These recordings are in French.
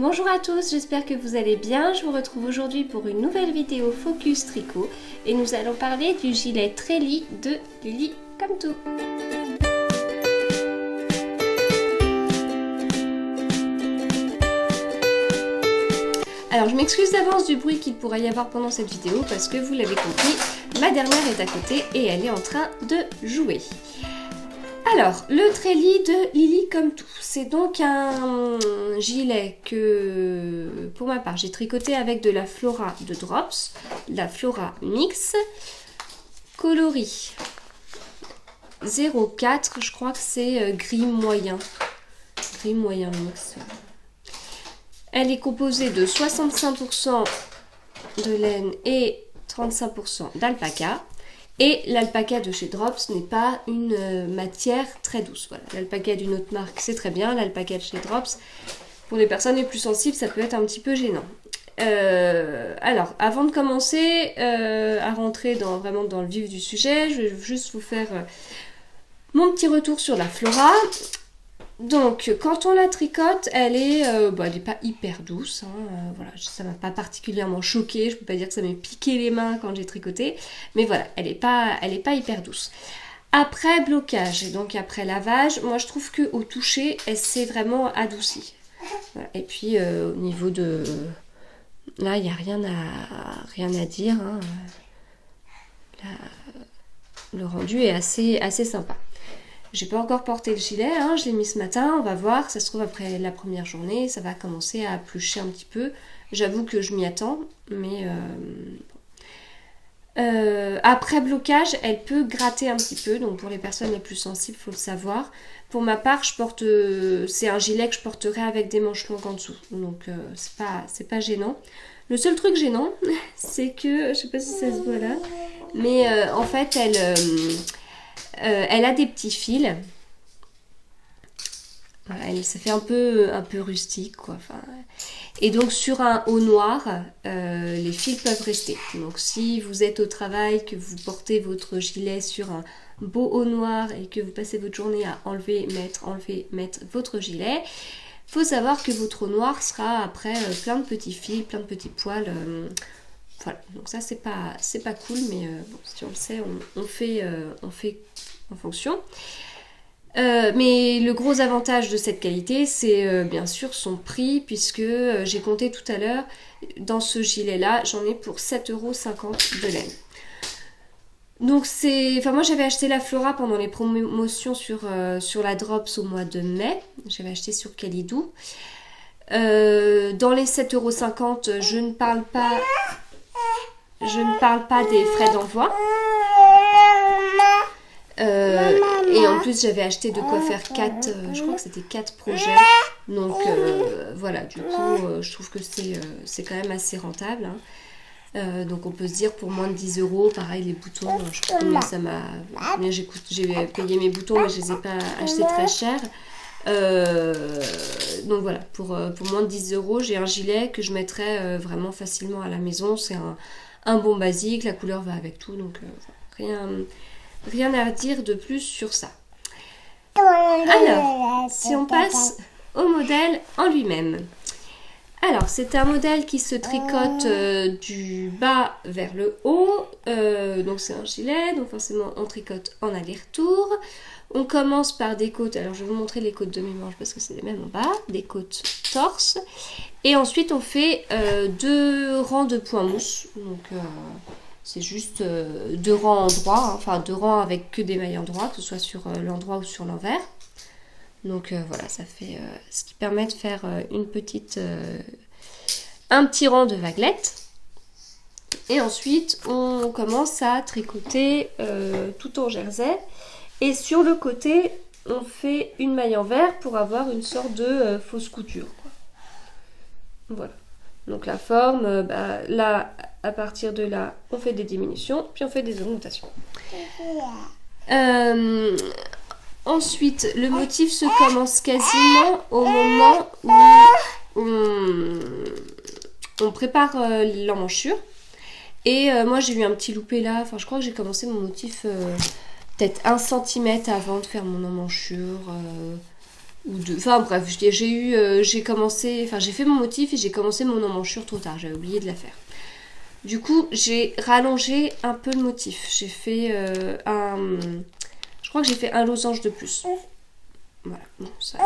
Bonjour à tous, j'espère que vous allez bien. Je vous retrouve aujourd'hui pour une nouvelle vidéo Focus Tricot et nous allons parler du gilet Trélie de Lily Comme Tout. Alors je m'excuse d'avance du bruit qu'il pourrait y avoir pendant cette vidéo parce que vous l'avez compris, ma dernière est à côté et elle est en train de jouer. Alors, le Trélie de Lily Comme Tout, c'est donc un gilet que, pour ma part, j'ai tricoté avec de la Flora de Drops, la Flora Mix, coloris 04, je crois que c'est gris moyen mix. Elle est composée de 65% de laine et 35% d'alpaca. Et l'alpaca de chez Drops n'est pas une matière très douce. Voilà. L'alpaca d'une autre marque, c'est très bien. L'alpaca de chez Drops, pour les personnes les plus sensibles, ça peut être un petit peu gênant. Alors, avant de commencer à rentrer vraiment dans le vif du sujet, je vais juste vous faire mon petit retour sur la Flora. Donc, quand on la tricote, elle n'est pas hyper douce. Hein, voilà, ça m'a pas particulièrement choquée. Je peux pas dire que ça m'a piqué les mains quand j'ai tricoté. Mais voilà, elle est pas hyper douce. Après blocage et donc après lavage, moi je trouve qu'au toucher, elle s'est vraiment adoucie. Voilà. Et puis, au niveau de... Là, il n'y a rien à dire. Hein. Là, le rendu est assez sympa. J'ai pas encore porté le gilet, hein, je l'ai mis ce matin, on va voir, ça se trouve après la première journée, ça va commencer à plucher un petit peu. J'avoue que je m'y attends, mais après blocage, elle peut gratter un petit peu, donc pour les personnes les plus sensibles, il faut le savoir. Pour ma part, c'est un gilet que je porterai avec des manches longues en dessous, donc c'est pas gênant. Le seul truc gênant, c'est que, je sais pas si ça se voit là, mais en fait, elle a des petits fils. Voilà, ça fait un peu rustique, quoi. Enfin, et donc sur un haut noir, les fils peuvent rester. Donc si vous êtes au travail, que vous portez votre gilet sur un beau haut noir et que vous passez votre journée à enlever, mettre votre gilet, faut savoir que votre haut noir sera après plein de petits fils, plein de petits poils. Voilà, donc ça c'est pas cool, mais bon, si on le sait, on fait en fonction. Mais le gros avantage de cette qualité, c'est bien sûr son prix, puisque j'ai compté tout à l'heure, dans ce gilet là, j'en ai pour 7,50 € de laine. Donc moi j'avais acheté la Flora pendant les promotions sur la Drops au mois de mai, j'avais acheté sur Calidou. Dans les 7,50 €, je ne parle pas des frais d'envoi. Et en plus j'avais acheté de quoi faire 4, je crois que c'était 4 projets. Donc voilà, du coup je trouve que c'est quand même assez rentable. Hein. Donc on peut se dire pour moins de 10 €, pareil les boutons, je sais pas combien ça m'a... J'ai payé mes boutons mais je les ai pas achetés très cher. Donc voilà, pour moins de 10 €, j'ai un gilet que je mettrais vraiment facilement à la maison. C'est un bon basique, la couleur va avec tout, donc rien à dire de plus sur ça. Alors, si on passe au modèle en lui-même. Alors, c'est un modèle qui se tricote du bas vers le haut. Donc c'est un gilet, donc forcément on tricote en aller-retour. On commence par des côtes, alors je vais vous montrer les côtes de mes manches parce que c'est les mêmes en bas, des côtes torse. Et ensuite on fait 2 rangs de points mousse. Donc c'est juste 2 rangs en droit, hein, enfin 2 rangs avec que des mailles en droit, que ce soit sur l'endroit ou sur l'envers. Donc voilà, ça fait ce qui permet de faire un petit rang de vaguelettes. Et ensuite on commence à tricoter tout en jersey. Et sur le côté, on fait une maille envers pour avoir une sorte de fausse couture, quoi. Voilà. Donc la forme, là, à partir de là, on fait des diminutions, puis on fait des augmentations. Ensuite, le motif se commence quasiment au moment où on prépare l'emmanchure. Et moi, j'ai eu un petit loupé là. Enfin, je crois que j'ai commencé mon motif... peut-être 1 cm avant de faire mon emmanchure, ou deux. Enfin bref, j'ai commencé, enfin j'ai fait mon motif et j'ai commencé mon emmanchure trop tard, j'avais oublié de la faire. Du coup, j'ai rallongé un peu le motif. J'ai fait je crois que j'ai fait un losange de plus. Voilà, bon, ça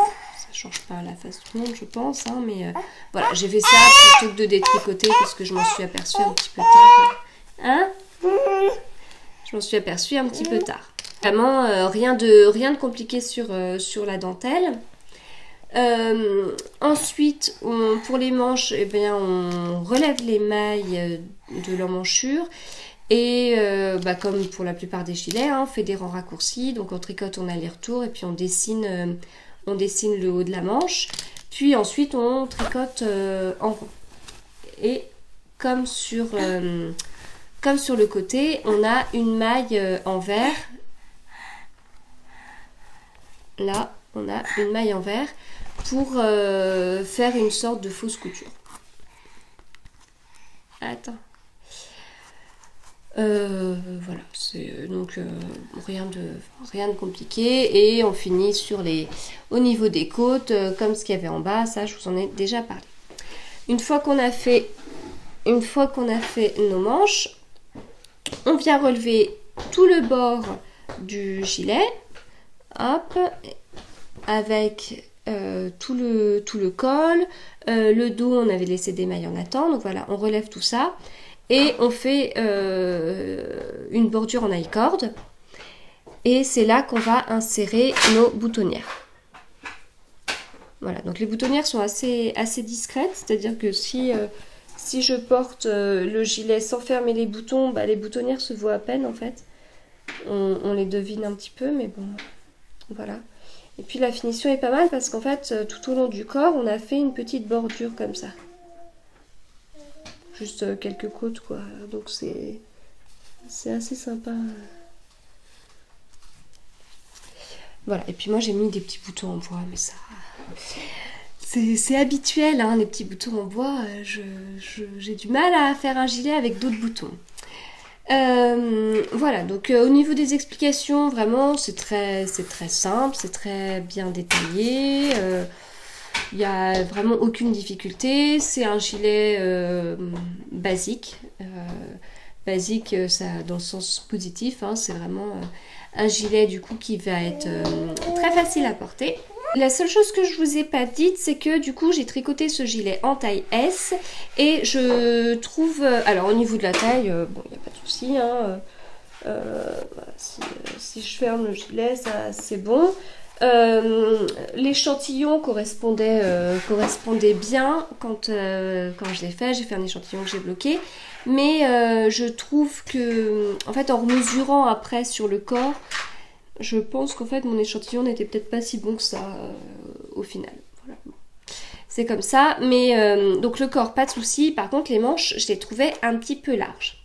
change pas la face du monde, je pense, hein, mais voilà, j'ai fait ça plutôt que de détricoter parce que je m'en suis aperçue un petit peu tard. Hein? Je m'en suis aperçue un petit peu tard. Vraiment, rien de compliqué sur la dentelle. Ensuite, pour les manches, eh bien, on relève les mailles de l'emmanchure. Et comme pour la plupart des gilets, hein, on fait des rangs raccourcis. Donc on tricote en aller-retour et puis on dessine le haut de la manche. Puis ensuite on tricote en rond. Et comme sur le côté, on a une maille en vert. Là, on a une maille en vert pour faire une sorte de fausse couture. Attends. Voilà, c'est donc rien de compliqué. Et on finit au niveau des côtes, comme ce qu'il y avait en bas, ça je vous en ai déjà parlé. Une fois qu'on a fait nos manches, on vient relever tout le bord du gilet, hop, avec tout le col, le dos on avait laissé des mailles en attente, donc voilà, on relève tout ça. Et on fait une bordure en I-cord. Et c'est là qu'on va insérer nos boutonnières. Voilà, donc les boutonnières sont assez discrètes. C'est-à-dire que si je porte le gilet sans fermer les boutons, les boutonnières se voient à peine en fait. On les devine un petit peu, mais bon, voilà. Et puis la finition est pas mal parce qu'en fait, tout au long du corps, on a fait une petite bordure comme ça. Juste quelques côtes quoi, donc c'est assez sympa. Voilà, et puis moi j'ai mis des petits boutons en bois, mais ça c'est habituel hein, les petits boutons en bois. J'ai du mal à faire un gilet avec d'autres boutons. Voilà, donc au niveau des explications, vraiment c'est très simple, c'est très bien détaillé. Il n'y a vraiment aucune difficulté, c'est un gilet basique, ça dans le sens positif, hein, c'est vraiment un gilet du coup qui va être très facile à porter. La seule chose que je vous ai pas dite, c'est que du coup j'ai tricoté ce gilet en taille S et je trouve, alors au niveau de la taille, bon il n'y a pas de souci, hein, voilà, si je ferme le gilet, ça c'est bon. L'échantillon correspondait bien quand je l'ai fait. J'ai fait un échantillon que j'ai bloqué, mais je trouve que en fait en remesurant après sur le corps, je pense qu'en fait mon échantillon n'était peut-être pas si bon que ça au final. Voilà. C'est comme ça, mais donc le corps pas de souci. Par contre les manches je les trouvais un petit peu larges,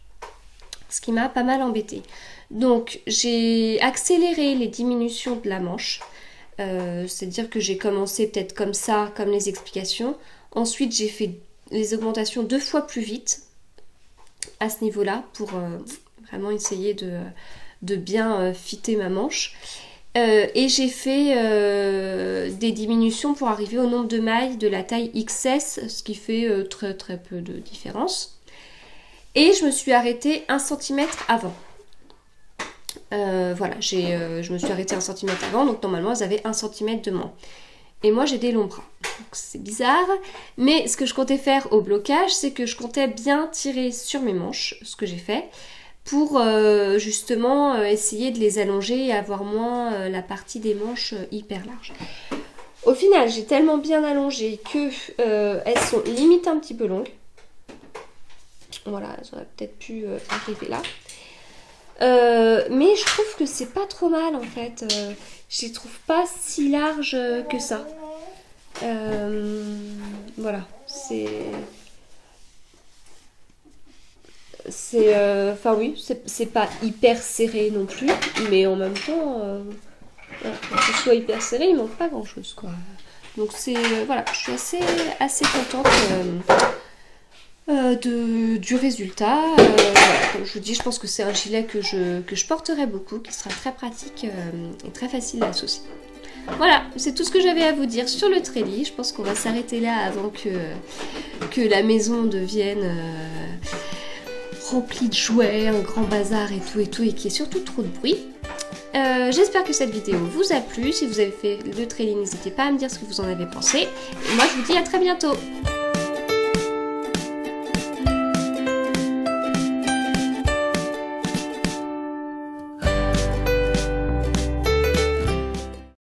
ce qui m'a pas mal embêtée. Donc j'ai accéléré les diminutions de la manche. C'est-à-dire que j'ai commencé peut-être comme ça, comme les explications. Ensuite, j'ai fait les augmentations 2 fois plus vite à ce niveau-là pour vraiment essayer de bien fitter ma manche. Et j'ai fait des diminutions pour arriver au nombre de mailles de la taille XS, ce qui fait très très peu de différence. Et je me suis arrêtée 1 cm avant. Voilà, je me suis arrêtée 1 cm avant, donc normalement elles avaient 1 cm de moins. Et moi j'ai des longs bras, donc c'est bizarre. Mais ce que je comptais faire au blocage, c'est que je comptais bien tirer sur mes manches, ce que j'ai fait, pour justement essayer de les allonger et avoir moins la partie des manches hyper large. Au final, j'ai tellement bien allongé que elles sont limite un petit peu longues. Voilà, elles auraient peut-être pu arriver là. Mais je trouve que c'est pas trop mal en fait. Je les trouve pas si larges que ça. Voilà, enfin oui, c'est pas hyper serré non plus, mais en même temps, voilà, pour que ce soit hyper serré, il manque pas grand chose quoi. Donc voilà, je suis assez contente. Du résultat. Voilà, comme je vous dis, je pense que c'est un gilet que je porterai beaucoup, qui sera très pratique et très facile à associer. Voilà, c'est tout ce que j'avais à vous dire sur le treillis. Je pense qu'on va s'arrêter là avant que la maison devienne remplie de jouets, un grand bazar et tout, et qu'il y ait surtout trop de bruit. J'espère que cette vidéo vous a plu. Si vous avez fait le treillis, n'hésitez pas à me dire ce que vous en avez pensé. Et moi, je vous dis à très bientôt.